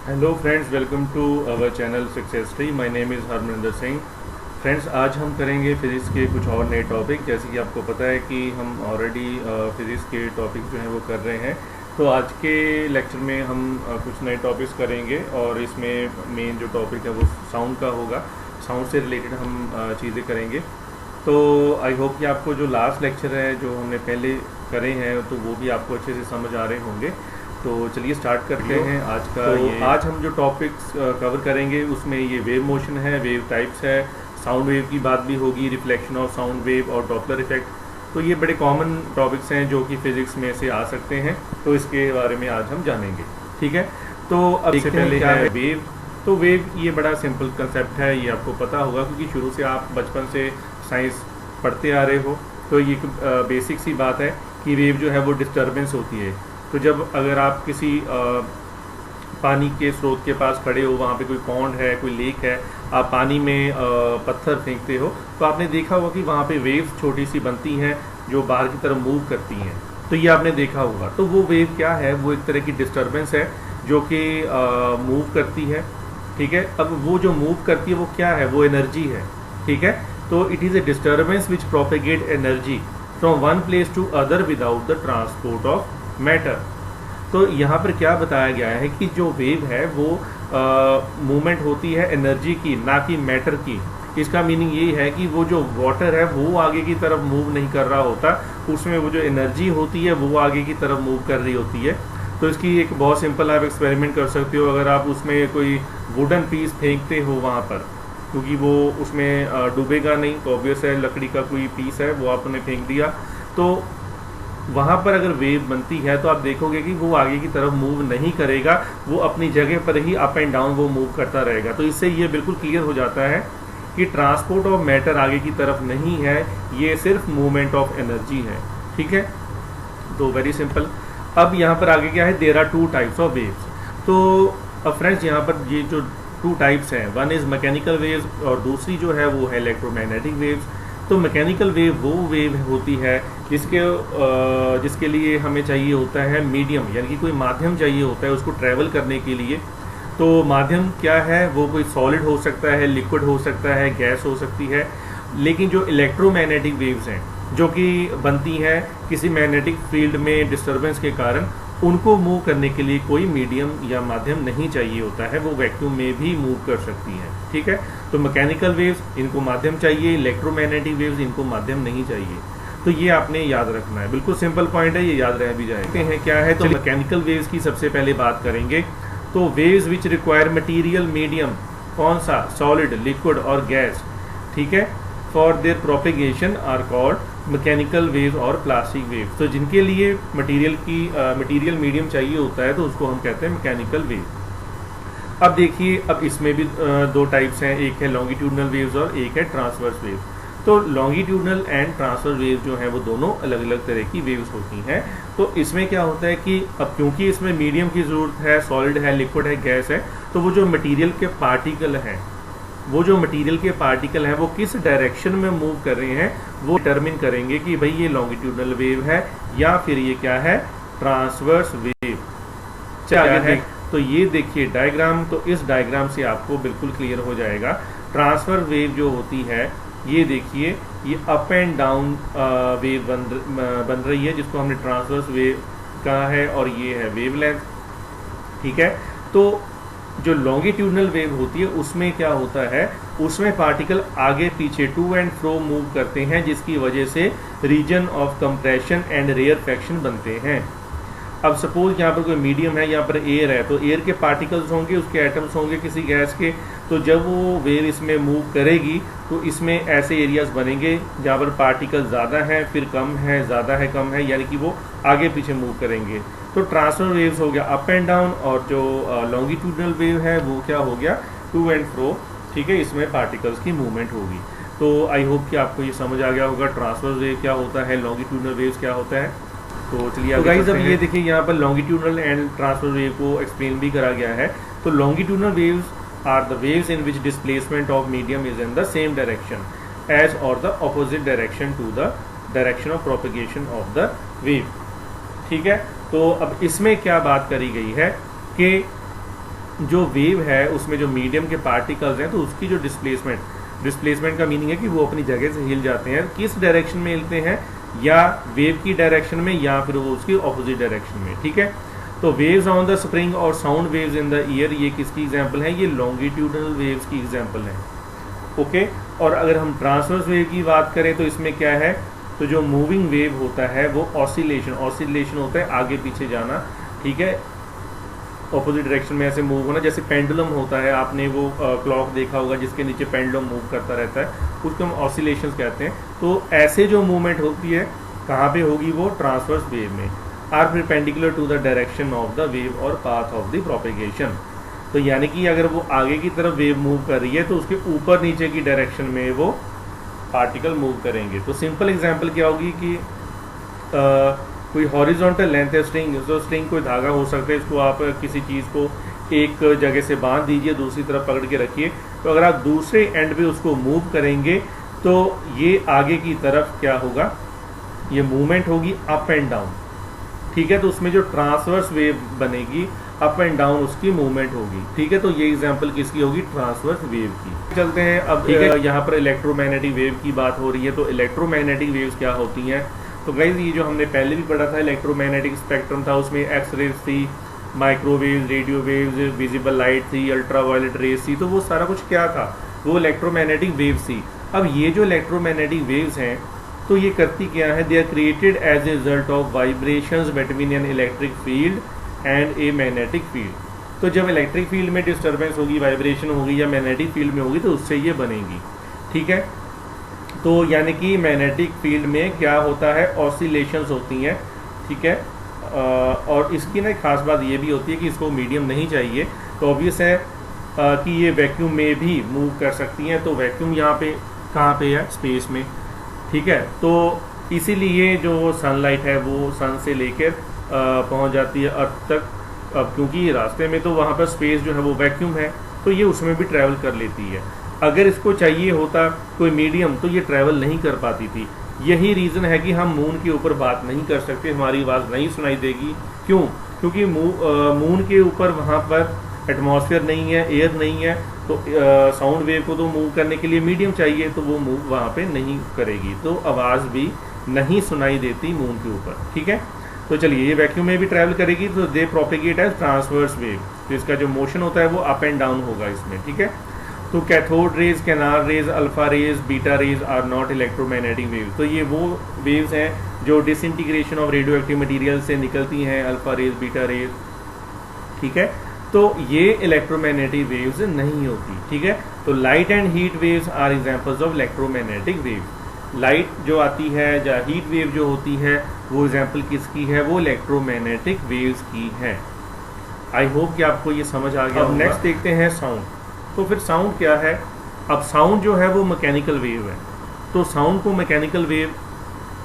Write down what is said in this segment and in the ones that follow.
Hello friends, welcome to our channel success tree. My name is Harmarinder Singh. Friends, आज हम करेंगे physics के कुछ और नए टॉपिक। जैसे कि आपको पता है कि हम ऑलरेडी फिज़िक्स के टॉपिक जो हैं वो कर रहे हैं। तो आज के लेक्चर में हम कुछ नए टॉपिक्स करेंगे और इसमें मेन जो टॉपिक है वो साउंड का होगा। साउंड से रिलेटेड हम चीज़ें करेंगे। तो आई होप कि आपको जो लास्ट लेक्चर है जो हमने पहले करे हैं तो वो भी आपको अच्छे से समझ आ रहे होंगे। तो चलिए स्टार्ट करते हैं आज का। तो आज हम जो टॉपिक्स कवर करेंगे उसमें ये वेव मोशन है, वेव टाइप्स है, साउंड वेव की बात भी होगी, रिफ्लेक्शन ऑफ साउंड वेव और डॉपलर इफेक्ट। तो ये बड़े कॉमन टॉपिक्स हैं जो कि फिजिक्स में से आ सकते हैं। तो इसके बारे में आज हम जानेंगे, ठीक है। तो अब इससे पहले क्या है वेव। तो वेव ये बड़ा सिंपल कंसेप्ट है, ये आपको पता होगा क्योंकि शुरू से आप बचपन से साइंस पढ़ते आ रहे हो। तो ये बेसिक सी बात है कि वेव जो है वो डिस्टर्बेंस होती है। तो जब अगर आप किसी पानी के स्रोत के पास खड़े हो, वहाँ पे कोई पॉन्ड है, कोई लेक है, आप पानी में पत्थर फेंकते हो तो आपने देखा होगा कि वहाँ पे वेव्स छोटी सी बनती हैं जो बाहर की तरफ मूव करती हैं। तो ये आपने देखा होगा। तो वो वेव क्या है? वो एक तरह की डिस्टर्बेंस है जो कि मूव करती है, ठीक है। अब वो जो मूव करती है वो क्या है? वो एनर्जी है, ठीक है। तो it is a disturbance which propagate energy from one place to other without the transport of matter. तो यहाँ पर क्या बताया गया है कि जो वेव है वो मूवमेंट होती है एनर्जी की, ना कि मैटर की। इसका मीनिंग ये है कि वो जो वाटर है वो आगे की तरफ मूव नहीं कर रहा होता, उसमें वो जो एनर्जी होती है वो आगे की तरफ मूव कर रही होती है। तो इसकी एक बहुत सिंपल आप एक्सपेरिमेंट कर सकते हो। अगर आप उसमें कोई वुडन पीस फेंकते हो वहाँ पर, क्योंकि वो उसमें डूबेगा नहीं, तो ऑब्वियस है लकड़ी का कोई पीस है वो आपने फेंक दिया, तो वहाँ पर अगर वेव बनती है तो आप देखोगे कि वो आगे की तरफ मूव नहीं करेगा, वो अपनी जगह पर ही अप एंड डाउन वो मूव करता रहेगा। तो इससे ये बिल्कुल क्लियर हो जाता है कि ट्रांसपोर्ट ऑफ मैटर आगे की तरफ नहीं है, ये सिर्फ मूवमेंट ऑफ एनर्जी है, ठीक है। तो वेरी सिंपल। अब यहाँ पर आगे क्या है? There are two types of waves. तो अब फ्रेंड्स यहाँ पर ये जो टू टाइप्स हैं, वन इज़ मैकेनिकल वेव्स और दूसरी जो है वो है इलेक्ट्रोमैग्नेटिक वेव्स। तो मैकेनिकल वेव वो वेव होती है जिसके लिए हमें चाहिए होता है मीडियम, यानी कि कोई माध्यम चाहिए होता है उसको ट्रैवल करने के लिए। तो माध्यम क्या है? वो कोई सॉलिड हो सकता है, लिक्विड हो सकता है, गैस हो सकती है। लेकिन जो इलेक्ट्रोमैग्नेटिक वेव्स हैं जो कि बनती हैं किसी मैग्नेटिक फील्ड में डिस्टर्बेंस के कारण, उनको मूव करने के लिए कोई मीडियम या माध्यम नहीं चाहिए होता है, वो वैक्यूम में भी मूव कर सकती हैं, ठीक है। तो मैकेनिकल वेव्स इनको माध्यम चाहिए, इलेक्ट्रोमैग्नेटिक वेव्स इनको माध्यम नहीं चाहिए। तो ये आपने याद रखना है, बिल्कुल सिंपल पॉइंट है, ये याद रह भी जाएगा। हैं क्या है? तो मैकेनिकल वेव्स की सबसे पहले बात करेंगे। तो waves which require material medium, कौन सा? सॉलिड, लिक्विड और गैस, ठीक है। For their propagation are called mechanical waves और प्लास्टिक वेव्स। तो जिनके लिए मटीरियल मीडियम चाहिए होता है तो उसको हम कहते हैं मैकेनिकल वेव। अब देखिए, अब इसमें भी दो टाइप्स हैं, एक है लॉन्गिट्यूडनल वेव्स और एक है ट्रांसवर्स वेव। तो लॉन्गिट्यूडनल एंड ट्रांसवर्स वेव जो हैं वो दोनों अलग अलग तरह की वेव्स होती हैं। तो इसमें क्या होता है कि अब क्योंकि इसमें मीडियम की ज़रूरत है, सॉलिड है, लिक्विड है, गैस है, तो वो जो मटीरियल के पार्टिकल हैं वो किस डायरेक्शन में मूव कर रहे हैं वो डिटरमिन करेंगे कि भाई ये लॉन्गिट्यूडनल वेव है या फिर ये क्या है? Transverse wave. क्या है? तो ये देखिए डायग्राम, तो इस डायग्राम से आपको बिल्कुल क्लियर हो जाएगा। ट्रांसफर वेव जो होती है, ये देखिए, ये अप एंड डाउन वेव बन रही है जिसको हमने ट्रांसवर्स वेव कहा है, और ये है वेवलेंथ, ठीक है। तो जो लॉन्गिट्यूडनल वेव होती है उसमें क्या होता है? उसमें पार्टिकल आगे पीछे टू एंड फ्रो मूव करते हैं, जिसकी वजह से region of compression and rarefaction बनते हैं। अब सपोज यहाँ पर कोई मीडियम है, यहाँ पर एयर है, तो एयर के पार्टिकल्स होंगे, उसके एटम्स होंगे किसी गैस के। तो जब वो वेव इसमें मूव करेगी तो इसमें ऐसे एरियाज बनेंगे जहाँ पर पार्टिकल ज़्यादा हैं, फिर कम है, ज़्यादा है, कम है, यानी कि वो आगे पीछे मूव करेंगे। तो ट्रांसफर वेव्स हो गया अप एंड डाउन, और जो लॉन्गिट्यूडनल वेव है वो क्या हो गया? टू एंड फ्रो, ठीक है। इसमें पार्टिकल्स की मूवमेंट होगी। तो आई होप कि आपको ये समझ आ गया होगा ट्रांसफर वेव क्या होता है, लॉन्गिट्यूडनल वेव्स क्या होता है। तो चलिए तो गाइस, अब ये देखिए यहाँ पर लॉन्गिट्यूडनल एंड ट्रांसफर वेव को एक्सप्लेन भी करा गया है। तो longitudinal waves are the waves in which displacement of medium is in the same direction as और the opposite direction to the direction of propagation of the wave, ठीक है। तो अब इसमें क्या बात करी गई है कि जो वेव है उसमें जो मीडियम के पार्टिकल्स हैं तो उसकी जो डिस्प्लेसमेंट का मीनिंग है कि वो अपनी जगह से हिल जाते हैं, किस डायरेक्शन में हिलते हैं, या वेव की डायरेक्शन में या फिर वो उसकी ऑपोजिट डायरेक्शन में। ठीक है, तो वेव्स ऑन द स्प्रिंग और sound waves in the year, ये किसकी एग्जांपल है, ये लॉन्गिट्यूडनल वेव्स की एग्जांपल है। ओके, और अगर हम ट्रांसवर्स वेव की बात करें तो इसमें क्या है, तो जो मूविंग वेव होता है वो ऑसिलेशन होता है, आगे पीछे जाना। ठीक है, ऑपोजिट डायरेक्शन में ऐसे मूव होना, जैसे पेंडुलम होता है, आपने वो क्लॉक देखा होगा जिसके नीचे पेंडुलम मूव करता रहता है, उसको हम ऑसिलेशंस कहते हैं। तो ऐसे जो मूवमेंट होती है कहाँ पे होगी, वो ट्रांसवर्स वेव में, are perpendicular to the direction of the wave और पाथ ऑफ द प्रोपेगेशन। तो यानी कि अगर वो आगे की तरफ वेव मूव कर रही है तो उसके ऊपर नीचे की डायरेक्शन में वो पार्टिकल मूव करेंगे। तो सिंपल एग्जांपल क्या होगी कि कोई हॉरिजॉन्टल लेंथ है स्ट्रिंग, तो स्ट्रिंग कोई धागा हो सकता है, इसको आप किसी चीज़ को एक जगह से बांध दीजिए, दूसरी तरफ पकड़ के रखिए, तो अगर आप दूसरे एंड पे उसको मूव करेंगे तो ये आगे की तरफ क्या होगा, ये मूवमेंट होगी अप एंड डाउन। ठीक है, तो उसमें जो ट्रांसवर्स वेव बनेगी, अप एंड डाउन उसकी मूवमेंट होगी। ठीक है, तो ये एग्जांपल किसकी होगी, ट्रांसवर्स वेव की। चलते हैं अब, यहाँ पर इलेक्ट्रोमैग्नेटिक वेव की बात हो रही है, तो इलेक्ट्रोमैग्नेटिक वेव्स क्या होती हैं। तो गाइस ये जो हमने पहले भी पढ़ा था, इलेक्ट्रोमैग्नेटिक स्पेक्ट्रम था, उसमें एक्स रेज थी, microwave, radio waves, visible light थी, अल्ट्रावायलेट रेज थी, तो वो सारा कुछ क्या था, वो इलेक्ट्रोमैग्नेटिक वेव्स थी। अब ये जो इलेक्ट्रोमैग्नेटिक वेव्स हैं तो ये करती क्या है, they are created as a result of vibrations between an electric field and a magnetic field. तो जब इलेक्ट्रिक फील्ड में डिस्टर्बेंस होगी, वाइब्रेशन होगी, या मैग्नेटिक फील्ड में होगी, तो उससे ये बनेगी। ठीक है, तो यानी कि मैग्नेटिक फील्ड में क्या होता है, ऑसिलेशंस होती हैं। ठीक है, और इसकी ना एक खास बात ये भी होती है कि इसको मीडियम नहीं चाहिए, तो ऑब्वियस है कि ये वैक्यूम में भी मूव कर सकती हैं। तो वैक्यूम यहाँ पे कहाँ पे है, स्पेस में। ठीक है, तो इसीलिए जो सनलाइट है वो सन से लेकर पहुँच जाती है अर्थ तक। अब क्योंकि रास्ते में तो वहाँ पर स्पेस जो है वो वैक्यूम है, तो ये उसमें भी ट्रैवल कर लेती है। अगर इसको चाहिए होता कोई मीडियम तो ये ट्रैवल नहीं कर पाती थी। यही रीज़न है कि हम मून के ऊपर बात नहीं कर सकते, हमारी आवाज़ नहीं सुनाई देगी। क्यों, क्योंकि मून के ऊपर वहाँ पर एटमॉस्फेयर नहीं है, एयर नहीं है, तो साउंड वेव को तो मूव करने के लिए मीडियम चाहिए, तो वो मूव वहाँ पे नहीं करेगी, तो आवाज़ भी नहीं सुनाई देती मून के ऊपर। ठीक है, तो चलिए ये वैक्यूम में भी ट्रैवल करेगी, तो दे प्रोपेगेट एज ट्रांसवर्स वेव, तो इसका जो मोशन होता है वो अप एंड डाउन होगा इसमें। ठीक है, तो cathode rays, canal rays, alpha rays, beta rays are not electromagnetic waves. तो ये वो वेव्स हैं जो disintegration of radioactive material से निकलती हैं, अल्फा रेज, बीटा रेज। ठीक है, तो ये इलेक्ट्रोमैग्नेटिक वेव्स नहीं होती। ठीक है, तो light and heat waves are examples of electromagnetic waves. Light जो आती है या हीट वेव जो होती है वो एग्जांपल किसकी है, वो इलेक्ट्रोमैग्नेटिक वेव्स की है। आई होप कि आपको ये समझ आ गया। अब नेक्स्ट देखते हैं साउंड। तो फिर साउंड क्या है, अब साउंड जो है वो मैकेनिकल वेव है। तो साउंड को मैकेनिकल वेव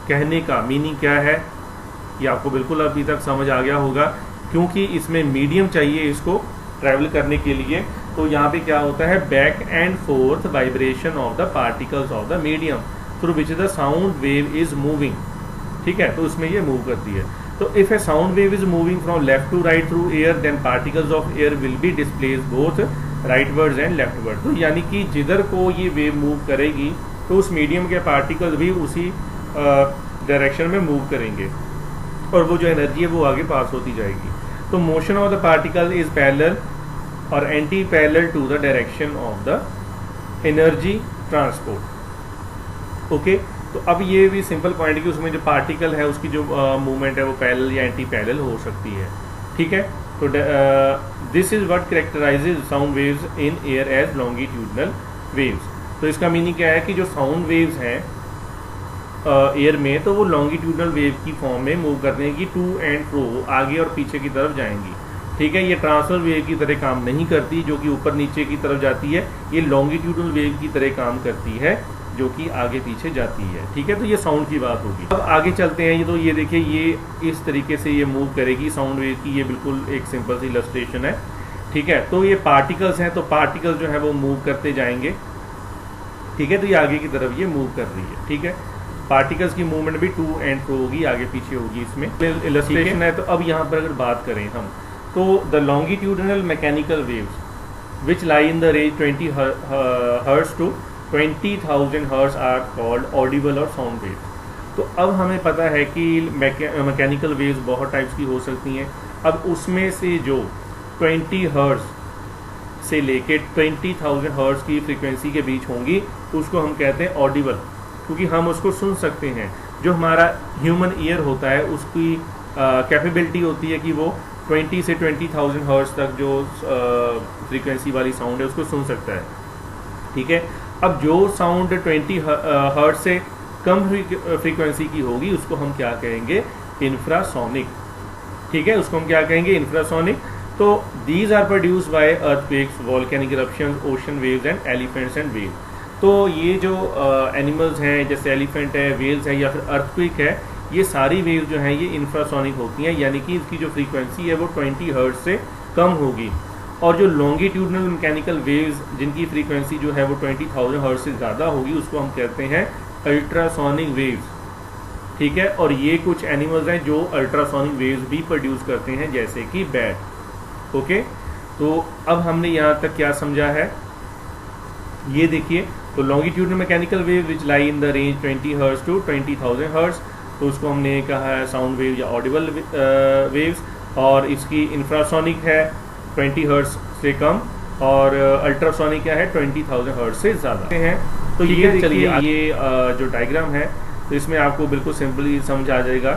कहने का मीनिंग क्या है, ये आपको बिल्कुल अभी तक समझ आ गया होगा, क्योंकि इसमें मीडियम चाहिए इसको ट्रैवल करने के लिए। तो यहाँ पे क्या होता है, back and forth vibration of the particles of the medium through which the sound wave is moving. ठीक है, तो उसमें ये मूव करती है। तो if a sound wave is moving from left to right through air, then particles of air will be displace both rightwards and leftward. तो यानी कि जिधर को ये वेव मूव करेगी तो उस मीडियम के पार्टिकल्स भी उसी डायरेक्शन में मूव करेंगे, और वो जो एनर्जी है वो आगे पास होती जाएगी। तो motion of the particle is parallel और anti parallel to the direction of the energy transport. Okay, तो अब ये भी सिंपल पॉइंट है कि उसमें जो पार्टिकल है उसकी जो मूवमेंट है वो पैरेलल या एंटी पैरेलल हो सकती है। ठीक है, तो this is what characterizes sound waves in air as longitudinal waves. तो इसका मीनिंग क्या है कि जो साउंड वेव्स हैं एयर में, तो वो लॉन्गिट्यूडनल वेव की फॉर्म में मूव करते हैं कि टू एंड फ्रो, आगे और पीछे की तरफ जाएंगी। ठीक है, ये ट्रांसफर वेव की तरह काम नहीं करती जो कि ऊपर नीचे की तरफ जाती है, ये लॉन्गिट्यूडनल वेव की तरह काम करती है जो कि आगे पीछे जाती है। ठीक है, तो ये साउंड की बात होगी। अब आगे चलते हैं। ये तो ये देखिए, ये इस तरीके से ये मूव करेगी साउंड वेव की, ये बिल्कुल एक सिंपल सी इलस्ट्रेशन है। ठीक है, तो ये पार्टिकल्स हैं, तो पार्टिकल्स जो है वो मूव करते जाएंगे। ठीक है, तो ये आगे की तरफ ये मूव कर रही है। ठीक है, पार्टिकल्स की मूवमेंट भी टू एंड फ्रो होगी, आगे पीछे होगी, इसमें इलस्ट्रेशन है। तो अब यहाँ पर अगर बात करें हम, तो the longitudinal mechanical waves which lie in the range 20 hertz to 20,000 hertz are called audible और साउंड वेव्स। तो अब हमें पता है कि मैकेनिकल वेव्स बहुत टाइप्स की हो सकती हैं। अब उसमें से जो 20 हर्ट्ज से लेके 20,000 हर्ट्ज की फ्रीक्वेंसी के बीच होंगी उसको हम कहते हैं ऑडिबल, क्योंकि हम उसको सुन सकते हैं। जो हमारा ह्यूमन ईयर होता है उसकी कैपेबिलिटी होती है कि वो 20 से 20,000 हर्ट्ज तक जो फ्रीक्वेंसी वाली साउंड है उसको सुन सकता है। ठीक है, अब जो साउंड 20 हर्ट्ज से कम फ्रीक्वेंसी की होगी उसको हम क्या कहेंगे, इंफ्रासोनिक। ठीक है, उसको हम क्या कहेंगे, इंफ्रासोनिक। तो these are produced by earthquakes, volcanic eruptions, ocean waves and elephants and waves. तो ये जो एनिमल्स हैं जैसे एलिफेंट है, वेल्स है या फिर अर्थक्वेक है, ये सारी वेव्स जो हैं ये इंफ्रासोनिक होती हैं, यानी कि इसकी जो फ्रीक्वेंसी है वो 20 हर्ट्ज से कम होगी। और जो लॉन्गिट्यूडनल मैकेनिकल वेव्स जिनकी फ्रीक्वेंसी जो है वो 20,000 हर्ट्ज से ज़्यादा होगी उसको हम कहते हैं अल्ट्रासोनिक वेव्स। ठीक है, और ये कुछ एनिमल्स हैं जो अल्ट्रासोनिक वेव्स भी प्रोड्यूस करते हैं जैसे कि बैट। ओके, तो अब हमने यहाँ तक क्या समझा है ये देखिए। तो longitudinal mechanical wave which lie in the range 20 hertz to 20,000 hertz, तो उसको हमने कहा है साउंड वेव या ऑडिबल वेव्स। और इसकी इंफ्रासोनिक है 20 हर्ट्ज से कम, और अल्ट्रासोनिक क्या है 20,000 हर्ट्ज से ज़्यादा हैं। तो ये चलिए ये जो डायग्राम है तो इसमें आपको बिल्कुल सिंपली समझ आ जाएगा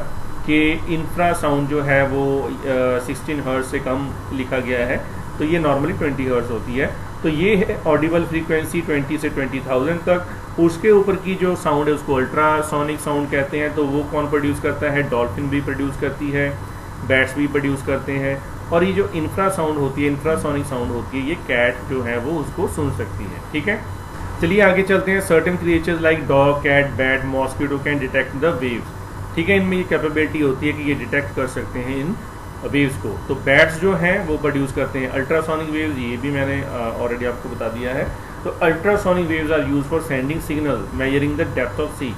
कि इंफ्रा साउंड जो है वो 16 हर्ट्ज से कम लिखा गया है, तो ये नॉर्मली 20 हर्ट्ज होती है। तो ये है ऑडिबल फ्रीक्वेंसी 20 से 20,000 तक। उसके ऊपर की जो साउंड है उसको अल्ट्रासोनिक साउंड कहते हैं। तो वो कौन प्रोड्यूस करता है, डॉल्फिन भी प्रोड्यूस करती है, बैट्स भी प्रोड्यूस करते हैं। और ये जो इंफ्रा साउंड होती है, इंफ्रासोनिक साउंड होती है, ये कैट जो है वो उसको सुन सकती है। ठीक है, चलिए आगे चलते हैं। Certain creatures like dog, cat, bat, mosquito can detect the waves. ठीक है, इनमें ये कैपेबिलिटी होती है कि ये डिटेक्ट कर सकते हैं इन वेव्स को। तो बैट्स जो हैं वो प्रोड्यूस करते हैं अल्ट्रासोनिक वेव्स, ये भी मैंने ऑलरेडी आपको बता दिया है। तो ultrasonic waves are use for sending signal measuring the depth of sea.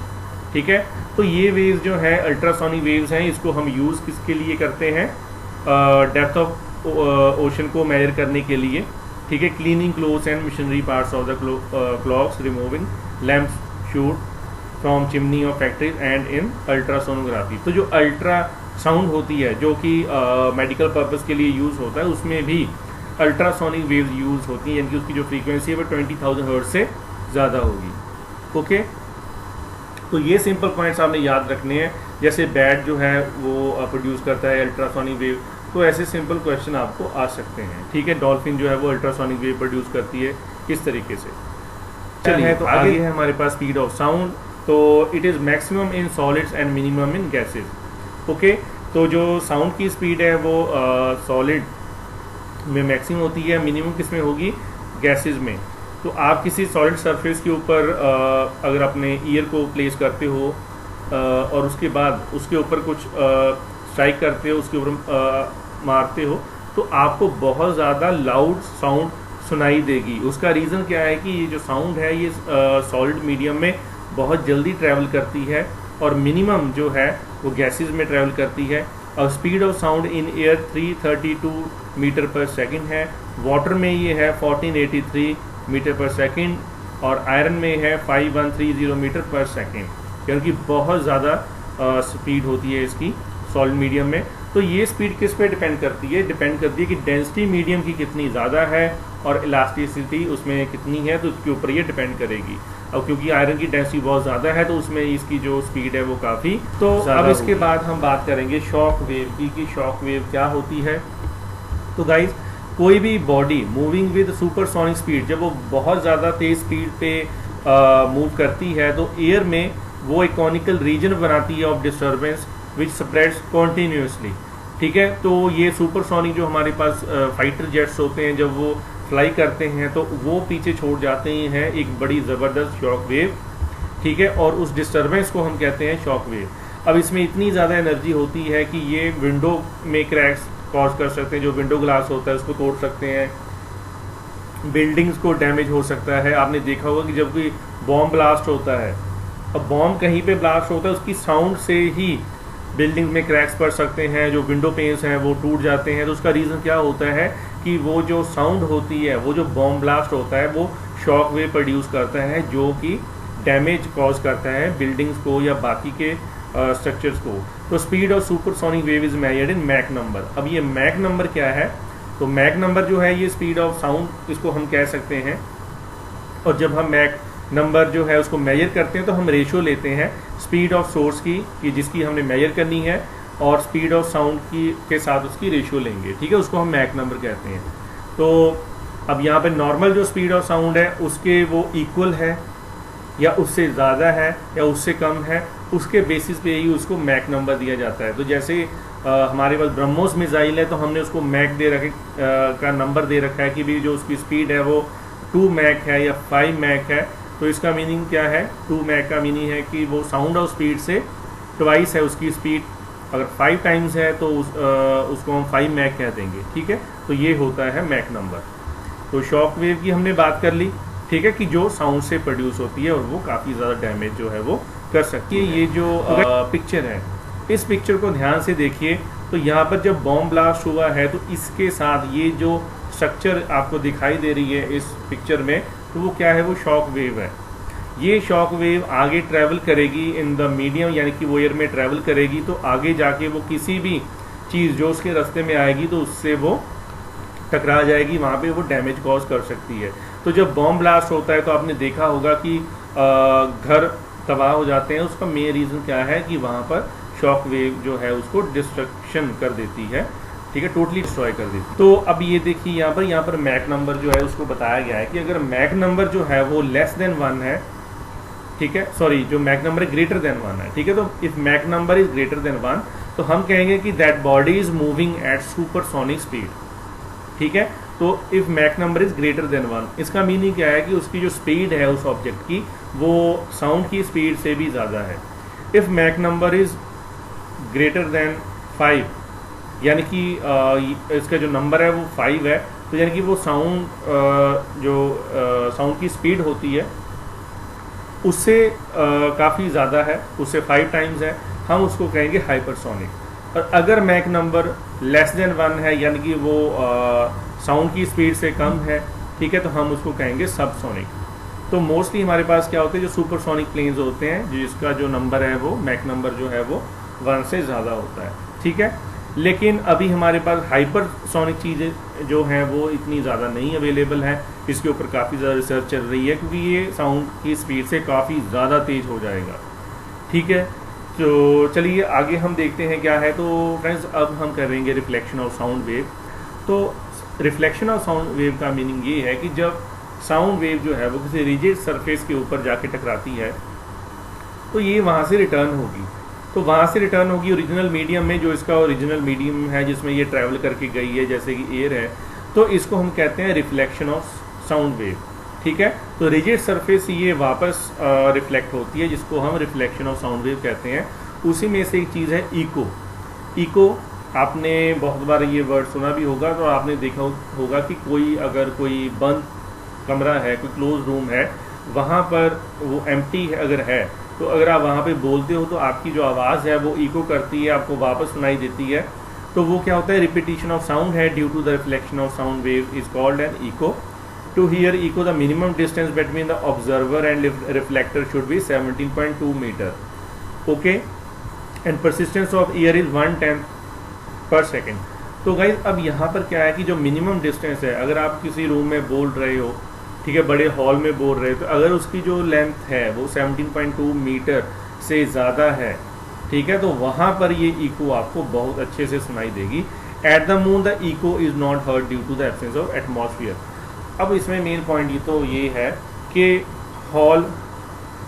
ठीक है, तो ये वेव्स जो है अल्ट्रासोनिक वेव्स हैं, इसको हम यूज़ किसके लिए करते हैं, डेप्थ ऑफ ओशन को मेजर करने के लिए। ठीक है, cleaning clothes and machinery parts of the clocks, removing lamps shoot from chimney of factories and in ultrasonography. तो जो अल्ट्रा साउंड होती है जो कि मेडिकल पर्पस के लिए यूज़ होता है, उसमें भी अल्ट्रासोनिक वेव्स यूज़ होती हैं, यानी कि उसकी जो फ्रीक्वेंसी है वो 20,000 हर्ट्ज से ज़्यादा होगी। ओके, तो ये सिंपल पॉइंट्स आपने याद रखने हैं। जैसे बैट जो है वो प्रोड्यूस करता है अल्ट्रासोनिक वेव, तो ऐसे सिंपल क्वेश्चन आपको आ सकते हैं। ठीक है, डॉल्फिन जो है वो अल्ट्रासोनिक वेव प्रोड्यूस करती है, किस तरीके से। चलिए तो आगे है हमारे पास स्पीड ऑफ साउंड। तो it is maximum in solids and minimum in gases. Okay, तो जो साउंड की स्पीड है वो सॉलिड में मैक्सिमम होती है, मिनिमम किस में होगी, गैसेज में। तो आप किसी सॉलिड सरफेस के ऊपर अगर अपने ईयर को प्लेस करते हो और उसके बाद उसके ऊपर कुछ स्ट्राइक करते हो, उसके ऊपर मारते हो, तो आपको बहुत ज़्यादा लाउड साउंड सुनाई देगी। उसका रीज़न क्या है कि ये जो साउंड है ये सॉलिड मीडियम में बहुत जल्दी ट्रैवल करती है, और मिनिमम जो है वो गैसेज में ट्रैवल करती है। और speed of sound in air 332 meter per second है, वाटर में ये है 1483 मीटर पर सेकंड, और आयरन में है 5130 मीटर पर सेकंड, क्योंकि बहुत ज़्यादा स्पीड होती है इसकी सॉलिड मीडियम में। तो ये स्पीड किस पे डिपेंड करती है, डिपेंड करती है कि डेंसिटी मीडियम की कितनी ज़्यादा है और इलास्टिसिटी उसमें कितनी है, तो उसके ऊपर ये डिपेंड करेगी। अब क्योंकि आयरन की डेंसिटी बहुत ज़्यादा है तो उसमें इसकी जो स्पीड है वो काफ़ी तो अब इसके बाद हम बात करेंगे शॉक वेव की कि शॉक वेव क्या होती है। तो गाइज, कोई भी body moving with supersonic speed, जब वो बहुत ज़्यादा तेज़ स्पीड पे मूव करती है तो एयर में वो एक कॉनिकल रीजन बनाती है of disturbance which spreads continuously. ठीक है, तो ये सुपरसोनिक जो हमारे पास फाइटर जेट्स होते हैं, जब वो फ्लाई करते हैं तो वो पीछे छोड़ जाते हैं एक बड़ी ज़बरदस्त शॉक वेव। ठीक है, और उस डिस्टर्बेंस को हम कहते हैं शॉक वेव। अब इसमें इतनी ज़्यादा एनर्जी होती है कि ये विंडो में क्रैक्स कॉज कर सकते हैं, जो विंडो ग्लास होता है उसको तोड़ सकते हैं, बिल्डिंग्स को डैमेज हो सकता है। आपने देखा होगा कि जब कोई बॉम्ब ब्लास्ट होता है, अब बॉम्ब कहीं पे ब्लास्ट होता है उसकी साउंड से ही बिल्डिंग में क्रैक्स पड़ सकते हैं, जो विंडो पेन्स हैं वो टूट जाते हैं। तो उसका रीज़न क्या होता है कि वो जो साउंड होती है, वो जो बॉम्ब ब्लास्ट होता है, वो शॉक वेव प्रोड्यूस करता है जो कि डैमेज कॉज करता है बिल्डिंग्स को या बाकी के स्ट्रक्चर्स को। तो speed of supersonic wave is measured in Mach number. अब ये मैक नंबर क्या है? तो मैक नंबर जो है ये स्पीड ऑफ साउंड, इसको हम कह सकते हैं। और जब हम मैक नंबर जो है उसको मेजर करते हैं तो हम रेशो लेते हैं स्पीड ऑफ सोर्स की, कि जिसकी हमने मेजर करनी है, और स्पीड ऑफ साउंड की के साथ उसकी रेशो लेंगे, ठीक है। उसको हम मैक नंबर कहते हैं। तो अब यहाँ पे नॉर्मल जो स्पीड ऑफ साउंड है उसके वो इक्वल है या उससे ज़्यादा है या उससे कम है, उसके बेसिस पे ही उसको मैक नंबर दिया जाता है। तो जैसे हमारे पास ब्रह्मोस मिसाइल है तो हमने उसको मैक दे रखे का नंबर दे रखा है कि भी जो उसकी स्पीड है वो 2 मैक है या 5 मैक है। तो इसका मीनिंग क्या है? 2 मैक का मीनिंग है कि वो साउंड ऑफ स्पीड से ट्वाइस है उसकी स्पीड। अगर 5 टाइम्स है तो उसको हम 5 मैक कह देंगे, ठीक है। तो ये होता है मैक नंबर। तो शॉक वेव की हमने बात कर ली, ठीक है, कि जो साउंड से प्रोड्यूस होती है और वो काफ़ी ज़्यादा डैमेज जो है वो कर सकती है। ये जो पिक्चर है, इस पिक्चर को ध्यान से देखिए। तो यहाँ पर जब बॉम्ब ब्लास्ट हुआ है तो इसके साथ ये जो स्ट्रक्चर आपको दिखाई दे रही है इस पिक्चर में, तो वो क्या है? वो शॉक वेव है। ये शॉक वेव आगे ट्रैवल करेगी इन द मीडियम, यानी कि वो एयर में ट्रैवल करेगी। तो आगे जाके वो किसी भी चीज़ जो उसके रास्ते में आएगी तो उससे वो टकरा जाएगी, वहाँ पे वो डैमेज कॉज कर सकती है। तो जब बॉम्ब ब्लास्ट होता है तो आपने देखा होगा कि घर तबाह हो जाते हैं। उसका मेन रीज़न क्या है कि वहाँ पर शॉक वेव जो है उसको डिस्ट्रक्शन कर देती है, ठीक है, टोटली डिस्ट्रॉय कर देती है। तो अब ये देखिए यहाँ पर मैक नंबर जो है उसको बताया गया है कि अगर मैक नंबर जो है वो लेस देन 1 है, ठीक है, सॉरी, जो मैक नंबर ग्रेटर देन 1 है, ठीक है। तो if Mach number is greater than 1 तो हम कहेंगे कि that body is moving at supersonic speed, ठीक है। तो if Mach number is greater than 1, इसका मीनिंग क्या है कि उसकी जो स्पीड है उस ऑब्जेक्ट की वो साउंड की स्पीड से भी ज़्यादा है। If Mach number is greater than 5, यानी कि इसका जो नंबर है वो 5 है, तो यानी कि वो साउंड साउंड की स्पीड होती है उससे काफ़ी ज़्यादा है, उससे 5 टाइम्स है, हम उसको कहेंगे हाइपरसोनिक। और अगर मैक नंबर लेस देन 1 है, यानी कि वो साउंड की स्पीड से कम है, ठीक है, तो हम उसको कहेंगे सबसोनिक। तो मोस्टली हमारे पास क्या होते हैं, जो सुपरसोनिक प्लेन्स होते हैं जिसका जो नंबर है वो मैक नंबर जो है वो 1 से ज़्यादा होता है, ठीक है। लेकिन अभी हमारे पास हाइपरसोनिक चीज़ें जो हैं वो इतनी ज़्यादा नहीं अवेलेबल हैं। इसके ऊपर काफ़ी ज़्यादा रिसर्च चल रही है क्योंकि ये साउंड की स्पीड से काफ़ी ज़्यादा तेज़ हो जाएगा, ठीक है। तो चलिए आगे हम देखते हैं क्या है। तो फ्रेंड्स अब हम करेंगे रिफ्लेक्शन ऑफ साउंड वेव। तो रिफ्लेक्शन ऑफ साउंड वेव का मीनिंग ये है कि जब साउंड वेव जो है वो किसी रिजिड सरफेस के ऊपर जाके टकराती है तो ये वहाँ से रिटर्न होगी। तो वहाँ से रिटर्न होगी ओरिजिनल मीडियम में, जो इसका ओरिजिनल मीडियम है जिसमें ये ट्रैवल करके गई है, जैसे कि एयर है, तो इसको हम कहते हैं रिफ्लेक्शन ऑफ साउंड वेव, ठीक है। तो रिजिड सरफेस ये वापस रिफ्लेक्ट होती है, जिसको हम रिफ्लेक्शन ऑफ साउंड वेव कहते हैं। उसी में से एक चीज़ है इको। इको आपने बहुत बार ये वर्ड सुना भी होगा, तो आपने देखा होगा कि अगर कोई बंद कमरा है, कोई क्लोज रूम है, वहाँ पर वो एम्प्टी अगर है, तो अगर आप वहाँ पे बोलते हो तो आपकी जो आवाज़ है वो इको करती है, आपको वापस सुनाई देती है। तो वो क्या होता है? रिपीटिशन ऑफ साउंड है due to the reflection of sound wave is called an echo. To hear echo the minimum distance between the observer and reflector should be 17.2 meter, okay, and persistence of ear is 1/10 per second. तो guys अब यहाँ पर क्या है कि जो minimum distance है, अगर आप किसी रूम में बोल रहे हो, ठीक है, बड़े हॉल में बोल रहे हो, तो अगर उसकी जो लेंथ है वो 17.2 मीटर से ज़्यादा है, ठीक है, तो वहाँ पर ये इको आपको बहुत अच्छे से सुनाई देगी। At the moon the echo is not heard due to the absence of atmosphere. अब इसमें मेन पॉइंट ये है कि हॉल,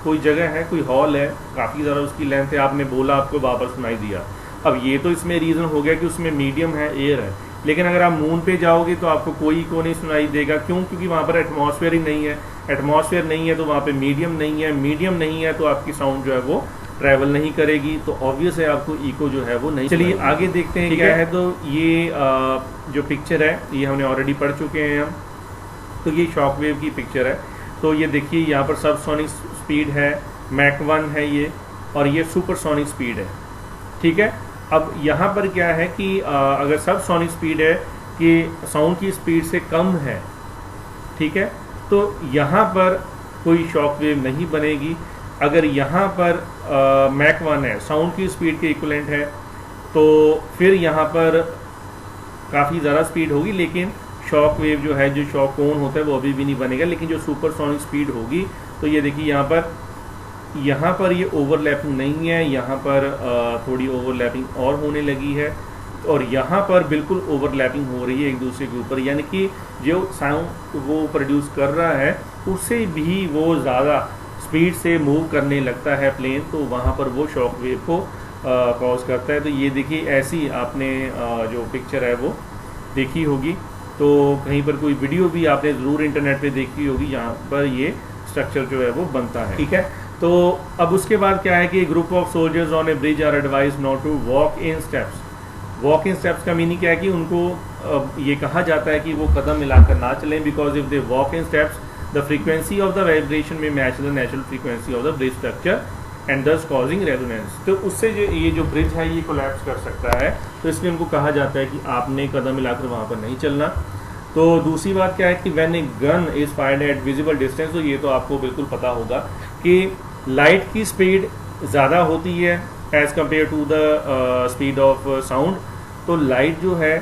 कोई जगह है, कोई हॉल है, काफ़ी ज़्यादा उसकी लेंथ है, आपने बोला, आपको वापस सुनाई दिया। अब ये तो इसमें रीज़न हो गया कि उसमें मीडियम है, एयर है, लेकिन अगर आप मून पे जाओगे तो आपको कोई इको नहीं सुनाई देगा। क्यों? क्योंकि वहाँ पर एटमॉस्फेयर ही नहीं है। एटमॉस्फेयर नहीं है तो वहाँ पे मीडियम नहीं है, मीडियम नहीं है तो आपकी साउंड जो है वो ट्रैवल नहीं करेगी, तो ऑब्वियस है आपको इको जो है वो नहीं। चलिए आगे देखते हैं क्या है। तो ये जो पिक्चर है ये हमने ऑलरेडी पढ़ चुके हैं हम। तो ये शॉक वेव की पिक्चर है। तो ये देखिए यहाँ पर सबसोनिक स्पीड है, मैक 1 है ये, और ये सुपरसोनिक स्पीड है, ठीक है। अब यहाँ पर क्या है कि अगर सब सोनिक स्पीड है कि साउंड की स्पीड से कम है, ठीक है, तो यहाँ पर कोई शॉक वेव नहीं बनेगी। अगर यहाँ पर मैक 1 है, साउंड की स्पीड के इक्वलेंट है, तो फिर यहाँ पर काफ़ी ज़्यादा स्पीड होगी, लेकिन शॉक वेव जो है, जो शॉक कोन होता है, वो अभी भी नहीं बनेगा। लेकिन जो सुपरसोनिक स्पीड होगी, तो ये देखिए यहाँ पर ये ओवरलैपिंग नहीं है, यहाँ पर थोड़ी ओवरलैपिंग और होने लगी है, और यहाँ पर बिल्कुल ओवरलैपिंग हो रही है एक दूसरे के ऊपर, यानी कि जो साउंड वो प्रोड्यूस कर रहा है उससे भी वो ज़्यादा स्पीड से मूव करने लगता है प्लेन, तो वहाँ पर वो शॉक वेव को कॉज करता है। तो ये देखिए ऐसी आपने जो पिक्चर है वो देखी होगी, तो कहीं पर कोई वीडियो भी आपने ज़रूर इंटरनेट पे देखी होगी, यहाँ पर ये स्ट्रक्चर जो है वो बनता है, ठीक है। तो अब उसके बाद क्या है कि group of soldiers on a bridge are advise not to walk in steps. Walk in steps का मीनिंग क्या है कि उनको ये कहा जाता है कि वो कदम मिलाकर ना चलें, because if they walk in steps the frequency of the vibration may match the natural frequency of the bridge structure and thus causing resonance. तो उससे जो ये जो ब्रिज है ये कोलैप्स कर सकता है, तो इसलिए उनको कहा जाता है कि आपने कदम मिलाकर वहाँ पर नहीं चलना। तो दूसरी बात क्या है कि when a gun is fired eight visible distance, तो ये तो आपको बिल्कुल पता होगा कि लाइट की स्पीड ज़्यादा होती है as compare to the speed of sound. तो लाइट जो है,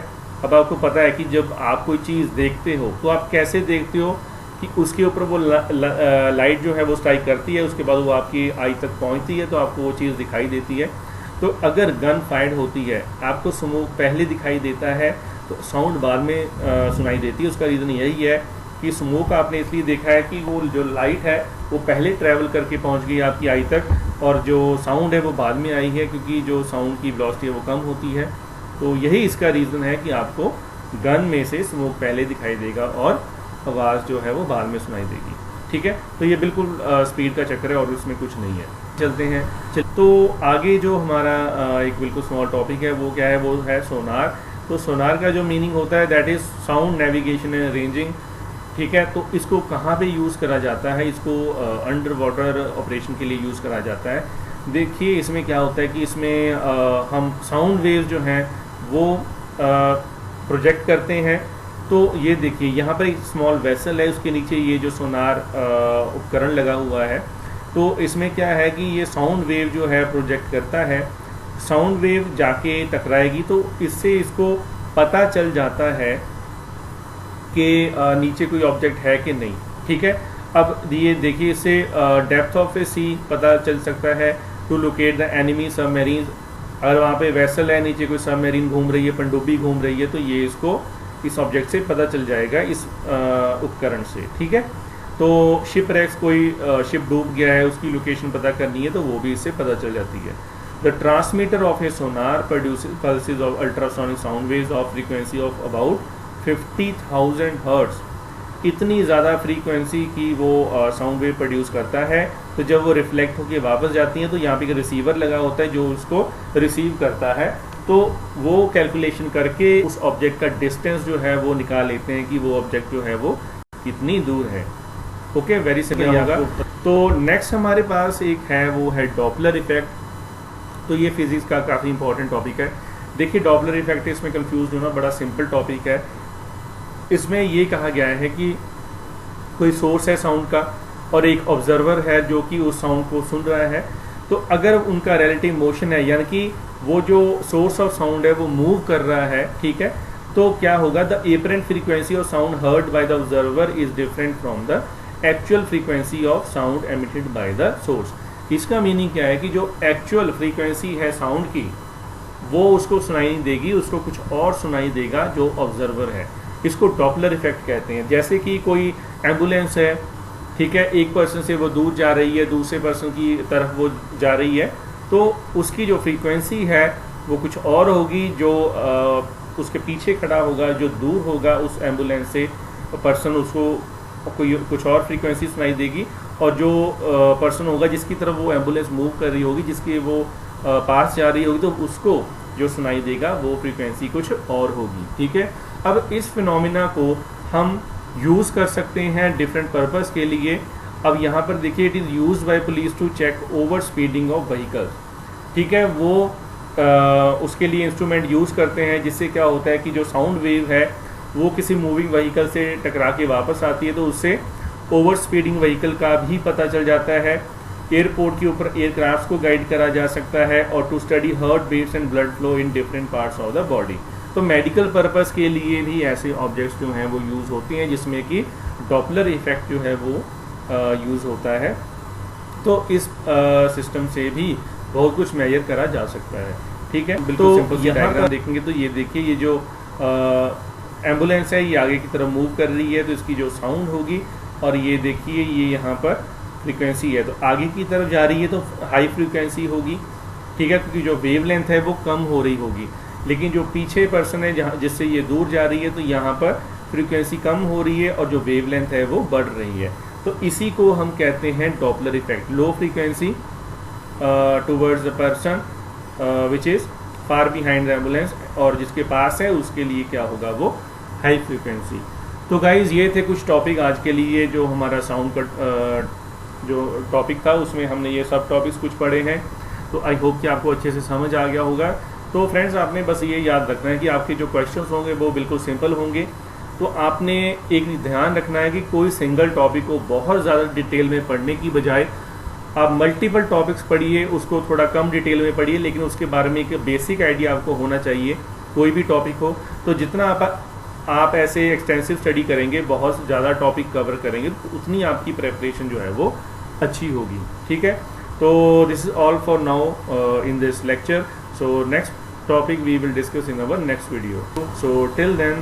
अब आपको पता है कि जब आप कोई चीज़ देखते हो तो आप कैसे देखते हो कि उसके ऊपर वो लाइट जो है वो स्ट्राइक करती है, उसके बाद वो आपकी आई तक पहुंचती है, तो आपको वो चीज़ दिखाई देती है। तो अगर गन फायर्ड होती है, आपको स्मोक पहले दिखाई देता है तो साउंड बाद में सुनाई देती है। उसका रीज़न यही है कि स्मोक आपने इसलिए देखा है कि वो जो लाइट है वो पहले ट्रैवल करके पहुंच गई आपकी आई तक, और जो साउंड है वो बाद में आई है, क्योंकि जो साउंड की वेलोसिटी है वो कम होती है। तो यही इसका रीज़न है कि आपको गन में से स्मोक पहले दिखाई देगा और आवाज़ जो है वो बाद में सुनाई देगी, ठीक है। तो ये बिल्कुल स्पीड का चक्कर है और उसमें कुछ नहीं है। चलते हैं तो आगे जो हमारा एक बिल्कुल स्मॉल टॉपिक है वो क्या है, वो है सोनार। तो सोनार का जो मीनिंग होता है that is sound navigation and ranging, ठीक है। तो इसको कहाँ पे यूज़ करा जाता है, इसको अंडर वाटर ऑपरेशन के लिए यूज़ करा जाता है। देखिए इसमें क्या होता है कि इसमें हम साउंड वेव जो हैं वो प्रोजेक्ट करते हैं। तो ये देखिए यहाँ पर एक स्मॉल वेसल है, उसके नीचे ये जो सोनार उपकरण लगा हुआ है। तो इसमें क्या है कि ये साउंड वेव जो है प्रोजेक्ट करता है, साउंड वेव जाके टकराएगी तो इससे इसको पता चल जाता है कि नीचे कोई ऑब्जेक्ट है कि नहीं, ठीक है। अब ये देखिए इससे डेप्थ ऑफ ए सी पता चल सकता है to locate the enemy submarine. अगर वहाँ पे वेसल है, नीचे कोई सबमरीन घूम रही है, पनडुब्बी घूम रही है, तो ये इसको इस ऑब्जेक्ट से पता चल जाएगा, इस उपकरण से, ठीक है। तो शिप रेक्स, कोई शिप डूब गया है, उसकी लोकेशन पता करनी है तो वो भी इससे पता चल जाती है। The transmitter of A Sonar produces pulses of ultrasonic sound waves of frequency of about 50,000 hertz. इतनी ज़्यादा फ्रीक्वेंसी की वो साउंड वेव प्रोड्यूस करता है। तो जब वो रिफ्लेक्ट होकर वापस जाती हैं तो यहाँ पे एक रिसीवर लगा होता है जो उसको रिसीव करता है, तो वो कैलकुलेशन करके उस ऑब्जेक्ट का डिस्टेंस जो है वो निकाल लेते हैं कि वो ऑब्जेक्ट जो है वो कितनी दूर है। ओके, वेरी सिंपल होगा। तो नेक्स्ट हमारे पास एक है वो है डॉपलर इफेक्ट। तो ये फिजिक्स का काफ़ी इंपॉर्टेंट टॉपिक है। देखिए डॉपलर इफेक्ट, इसमें कंफ्यूज होना बड़ा सिंपल टॉपिक है। इसमें ये कहा गया है कि कोई सोर्स है साउंड का और एक ऑब्जर्वर है जो कि उस साउंड को सुन रहा है। तो अगर उनका रिलेटिव मोशन है, यानी कि वो जो सोर्स ऑफ साउंड है वो मूव कर रहा है, ठीक है, तो क्या होगा, the apparent frequency of sound heard by the observer is different from the actual frequency of sound emitted by the source. इसका मीनिंग क्या है कि जो एक्चुअल फ्रीक्वेंसी है साउंड की वो उसको सुनाई नहीं देगी, उसको कुछ और सुनाई देगा जो ऑब्जर्वर है। इसको डॉपलर इफेक्ट कहते हैं। जैसे कि कोई एम्बुलेंस है, ठीक है, एक पर्सन से वो दूर जा रही है, दूसरे पर्सन की तरफ वो जा रही है, तो उसकी जो फ्रीक्वेंसी है वो कुछ और होगी, जो उसके पीछे खड़ा होगा, जो दूर होगा उस एम्बुलेंस से पर्सन, उसको कोई कुछ और फ्रीक्वेंसी सुनाई देगी, और जो पर्सन होगा जिसकी तरफ वो एम्बुलेंस मूव कर रही होगी, जिसके वो पास जा रही होगी, तो उसको जो सुनाई देगा वो फ्रीक्वेंसी कुछ और होगी, ठीक है। अब इस फिनोमिना को हम यूज़ कर सकते हैं डिफरेंट पर्पस के लिए। अब यहाँ पर देखिए, it is used by police to check over speeding of vehicles, ठीक है। वो उसके लिए इंस्ट्रूमेंट यूज़ करते हैं, जिससे क्या होता है कि जो साउंड वेव है वो किसी मूविंग व्हीकल से टकरा के वापस आती है, तो उससे ओवर स्पीडिंग व्हीकल का भी पता चल जाता है। एयरपोर्ट के ऊपर एयरक्राफ्ट को गाइड करा जा सकता है, और to study heart beats and blood flow in different parts of the body. तो मेडिकल पर्पस के लिए भी ऐसे ऑब्जेक्ट्स जो हैं वो यूज़ होते हैं, जिसमें कि डॉपलर इफेक्ट जो है वो यूज़ होता है। तो इस सिस्टम से भी बहुत कुछ मेजर करा जा सकता है। ठीक है, बिल्कुल सिंपल सी डायग्राम देखेंगे तो ये देखिए, ये जो एम्बुलेंस है ये आगे की तरफ मूव कर रही है, तो इसकी जो साउंड होगी, और ये देखिए ये यहाँ पर फ्रीक्वेंसी है, तो आगे की तरफ जा रही है तो हाई फ्रीक्वेंसी होगी। ठीक है, क्योंकि जो वेव लेंथ है वो कम हो रही होगी, लेकिन जो पीछे पर्सन है जहाँ जिससे ये दूर जा रही है, तो यहाँ पर फ्रीक्वेंसी कम हो रही है और जो वेव लेंथ है वो बढ़ रही है। तो इसी को हम कहते हैं Doppler effect. Low frequency towards the person which is far behind the ambulance, और जिसके पास है उसके लिए क्या होगा, वो हाई फ्रीक्वेंसी। तो गाइज ये थे कुछ टॉपिक आज के लिए, जो हमारा साउंड का जो टॉपिक था उसमें हमने ये सब टॉपिक्स कुछ पढ़े हैं। तो आई होप कि आपको अच्छे से समझ आ गया होगा। तो फ्रेंड्स, आपने बस ये याद रखना है कि आपके जो क्वेश्चंस होंगे वो बिल्कुल सिंपल होंगे। तो आपने एक ध्यान रखना है कि कोई सिंगल टॉपिक को बहुत ज़्यादा डिटेल में पढ़ने की बजाय आप मल्टीपल टॉपिक्स पढ़िए, उसको थोड़ा कम डिटेल में पढ़िए, लेकिन उसके बारे में एक बेसिक आइडिया आपको होना चाहिए। कोई भी टॉपिक हो, तो जितना आप ऐसे एक्सटेंसिव स्टडी करेंगे, बहुत ज़्यादा टॉपिक कवर करेंगे, तो उतनी आपकी प्रेपरेशन जो है वो अच्छी होगी। ठीक है, तो this is all for now in this lecture. So next topic we will discuss in our next video. So till then,